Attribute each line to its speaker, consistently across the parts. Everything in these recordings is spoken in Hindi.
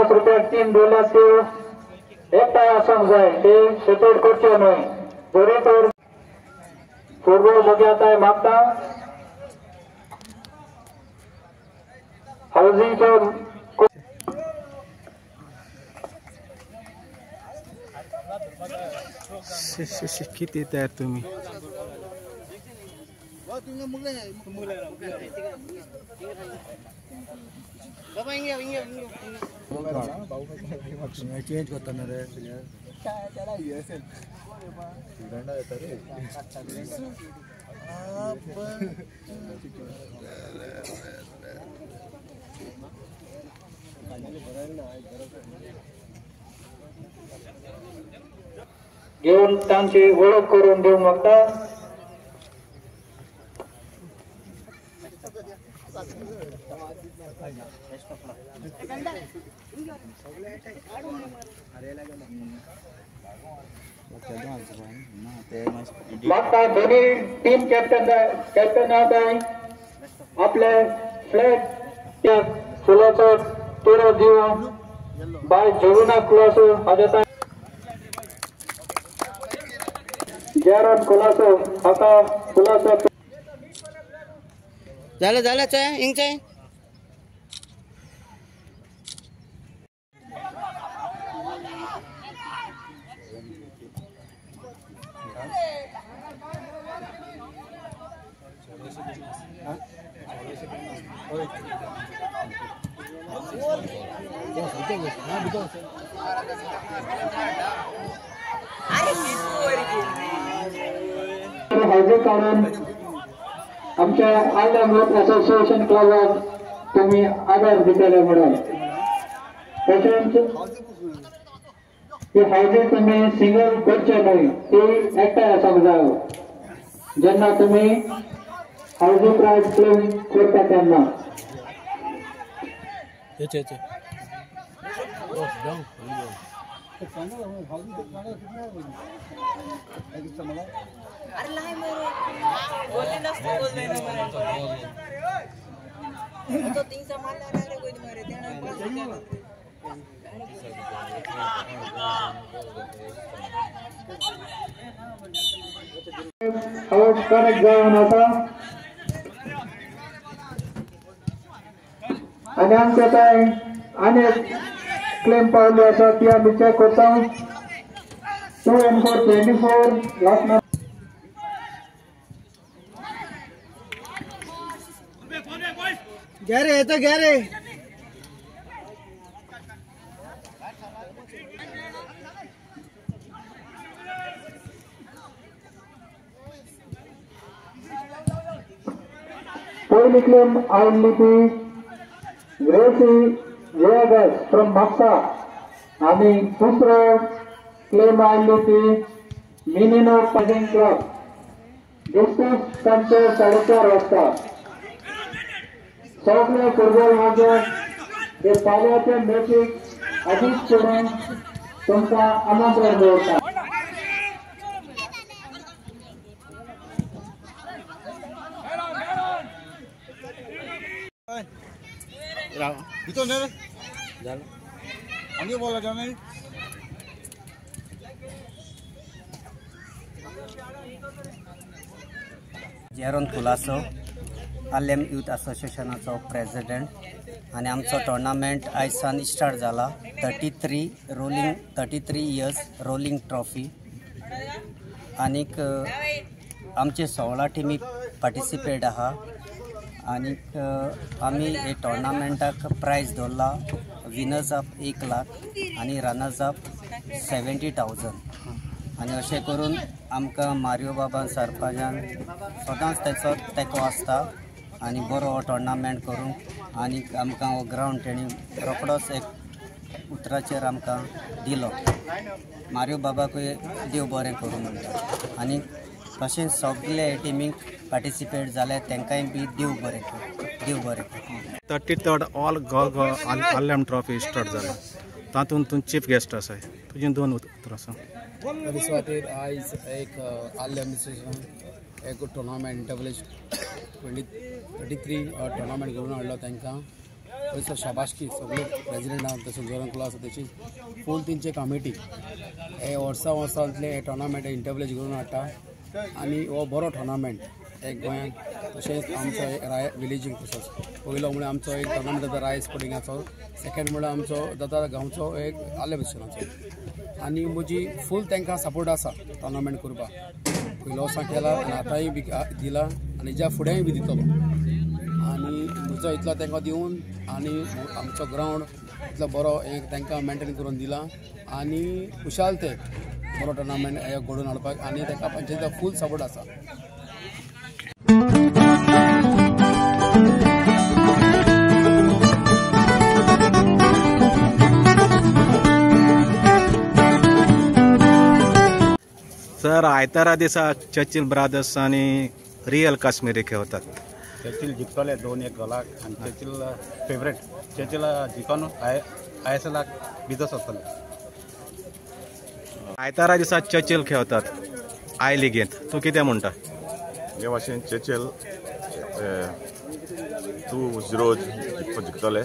Speaker 1: रुपया 3 दिला ते एकटा आसंक जाय ते सेपरेट करचे न्हय जरी तर फुटबॉल बघियाताय मागता हाऊसिंगचो
Speaker 2: किती तयार तुम्ही
Speaker 3: चेंज करता रे
Speaker 1: घेऊन त्यांची ओळख करून देऊ मागता मागता दोन्ही टीम कॅप्टन आपले फ्लॅग त्या फुलाचो तोडो देऊ बाय जोडूना खुलासो हाजता गॅरन खुलासो आता खुलासो
Speaker 4: झालं चाय इंग चाय
Speaker 1: काढून आमच्या आलम युथ असोसिएशन क्लबाक तुम्ही आधार दिलेले म्हणून तशेंच ही हावजे तुम्ही सिंगल करचे न्हय ती एकठांय आसंक जाय जेन्ना तुम्ही हावजे प्राइज क्लेम करता तेन्ना आउट करेक्ट जावन आसा आणि आमचे काय अनेक क्लेम पावले आसा ती आमी चेक करता 2 and 4 24 लास्ट
Speaker 4: गॅरे येतो गॅरे
Speaker 1: पहिली क्लेम आयिल्ली ती ग्रेसी वेगस फ्रॉम म्हापसा आणि दुसरो क्लेम आयिल्ली ती मिनिनो पॅडिंग क्लब डिस्टन्स तांचे 4:30 वाजता सगळे फुटबॉल मागे हे फाल्यांचे मॅचीक आदींच करून तुमकां आमंत्रण दवरता
Speaker 4: जेरोन खुलासो आलेम यूथ असोसिएशनाचो प्रेसिडेंट आणि आमचो टोर्नामेंट आयज सावन स्टार्ट जाला 33 इयर्स रोलिंग ट्रॉफी आनीक आमचे 16 टिमी पार्टिसिपेट आहा आनीक आमी हे टोर्नामेंटाक प्रायज दवरला विनर्स अप 1 लाख आणि रनर्स अप 70,000 आणि अशें करून आमकां मारियो बाबा सरपंचान सदांच तेचो तेंको आसता आणि बरो हो टोर्नामेंट करून आणि आमकां हो ग्रावंड तेणी रोखडोच एक उतराचेर आमकां दिलो मारियो बाबाकूय देव बरें करूं म्हणटा आनी तशेंच सगळे टिमीक पार्टिसिपेट जाले तांकांय बी देव बरें करूं
Speaker 2: 33rd all Goa Alem trophy start जाला तातूंत तूं चीफ गेस्ट आसाय तुजें 2 उतर आसा
Speaker 3: दिस खातीर आयज एक आलेम एक टोर्नामेंट WH 33 टोर्नामेंट घेवन हाडलो तांकां थंयसर शाबाशकी सगळे प्रेजिडेंट आहा तशें जोरान क्लास आसा तशी फूल तेंचे कमिटी हे वर्सांतले हे टोर्नामेंट इंटरव्लेज करून हाडटा आनी हो बरो टोर्नामेंट एक गोंयांत तशेंच आमचो एक राय विलेजीक तसोच पयलो म्हळ्यार आमचो एक टोर्नामेंट जाता राय स्पोर्टिंगाचो सेकेंड म्हळ्यार आमचो जाता गांवचो एक आले मिस्टरांचो आनी म्हजी फूल तांकां सपोर्ट आसा टोर्नामेंट करपाक पयलो वर्सां केला आनी आतांय बी दिला आनी हेज्या फुडेंय बी दितलो आनी म्हजो इतलो तांकां दिवन आनी आमचो ग्रावंड इतलो बरो एक तांकां मेंटेन करून दिला आनी खुशाल ते बरो टोर्नामेंट हे घडोवन हाडपाक आनी तांकां पंचायतीचो फूल सपोर्ट आसा.
Speaker 2: सर आयतारा दिसा चर्चिल ब्रादर्स आणि रियल काश्मीरी खेळतात.
Speaker 5: चर्चिल जिखतले 2-1 गोलाक आनी चर्चिल फेवरेट चर्चिल जिखून ISLाक भितर आसतले.
Speaker 2: आयतारा दिसा चर्चिल खेळतात आय लिगेंत तूं कितें म्हणटा?
Speaker 6: हे भाशेन चर्चिल 2-0 जिखतले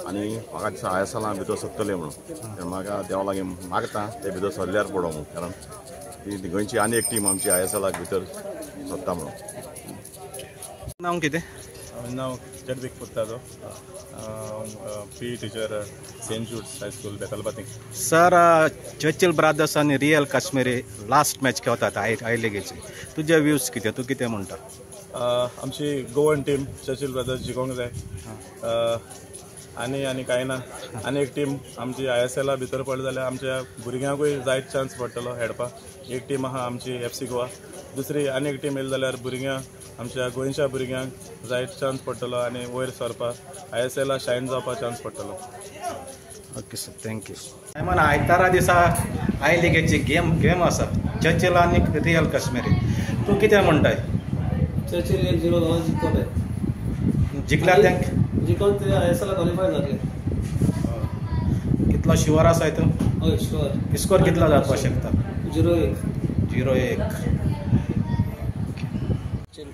Speaker 6: आनी म्हाका दिसता ISLा भितर सरतले म्हणून म्हाका देवा लागीं मागता ते भितर सरल्यार पडो म्हणून कारण ती गोंयची आनी एक टीम आमची ISLाक भितर सरता म्हणून.
Speaker 2: नांव कितें?
Speaker 5: नांव जगदीक पुत्ताचो PE teacher saint Jude's high school Betalbatim.
Speaker 2: Sir Churchill Brothers आणि रियल काश्मीरी लास्ट मॅच खेळतात आय लिगेची तुझे व्ह्यूज कितें तूं कितें म्हणटा?
Speaker 5: आमची गोवन टीम चर्चिल ब्रदर्स जिखोंक जाय आनी कांय ना आनी एक टीम आमची ISLा भितर पडली जाल्यार आमच्या भुरग्यांकूय जायत चान्स पडटलो खेळपाक. एक टीम आहा आमची FC गोवा दुसरी आनी एक टीम येयली जाल्यार भुरग्यांक आमच्या गोंयच्या भुरग्यांक जायत चान्स पडटलो आनी वयर सरपाक ISLा शायन जावपाक चान्स पडटलो.
Speaker 2: Okay sir thank you. मन आयतारा दिसा आय लिगेची गेम आसा चर्चिल आनी रियल काश्मीरी तूं कितें म्हणटाय?
Speaker 7: चर्चिल 1-0 गोवान जिखतले
Speaker 2: जिखल्यार तेंक
Speaker 7: जिखोन ते ISLा क्वॉलिफाय जातले.
Speaker 2: कितलो शुअर आसाय तूं?
Speaker 7: हय शुअर.
Speaker 2: स्कोर कितलो जावपाक शकता?
Speaker 7: 0-1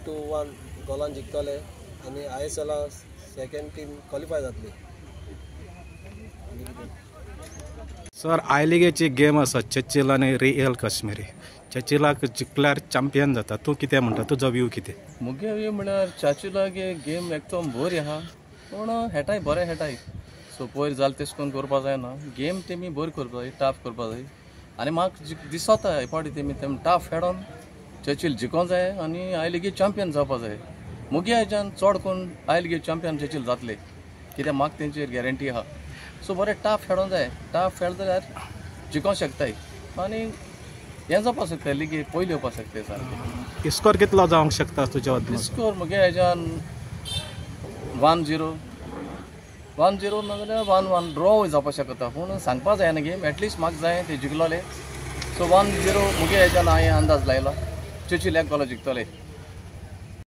Speaker 8: 2-1 गोलान जिखतले आनी ISLा सेकेंड टीम क्वॉलिफाय जातली.
Speaker 2: सर आय लिगेची गेम आसा चर्चिल आनी रियल काश्मीरी चर्चिलाक जिखल्यार चॅम्पियन जाता तूं कितें म्हणटा तुजो व्यू कितें?
Speaker 9: मुगे व्यू म्हळ्यार चर्चिलाक गेम एकदम बरी आहा पूण हेटाय बरें हेटाय सो पयर जालें तेश कोन्न करपा जायना गेम तेमी बरी करपा जाय टफ करपा जाय आनी म्हाका दिसता हे फावटी तेमी टफ खेळोन चर्चिल जिखोंक जाय आनी आय लिगी चॅम्पियन जावपा जाय. मुगे हेच्यान चड करून आय लिगी चॅम्पियन चर्चिल जातले कित्याक म्हाका तेंचेर गॅरंटी आहा. सो बरें टफ खेळोंक जाय टफ खेळ्ळे जाल्यार जिखोंक शकताय आनी हें जावपाक शकता लिगी पयली येवपाक शकता सारकें.
Speaker 2: स्कोर कितलो जावंक शकता तुज्या वतीन?
Speaker 9: स्कोर मुगे हेच्यान 1-0 नाजाल्यार 1-1 ड्रॉ जावपाक शकता पूण सांगपा जायना गेम एटलिस्ट म्हाका जाय ते जिखलोले. सो 1-0 मुगे हेच्यान हांवें अंदाज लायला चर्चिल 1 गोल जिखतले.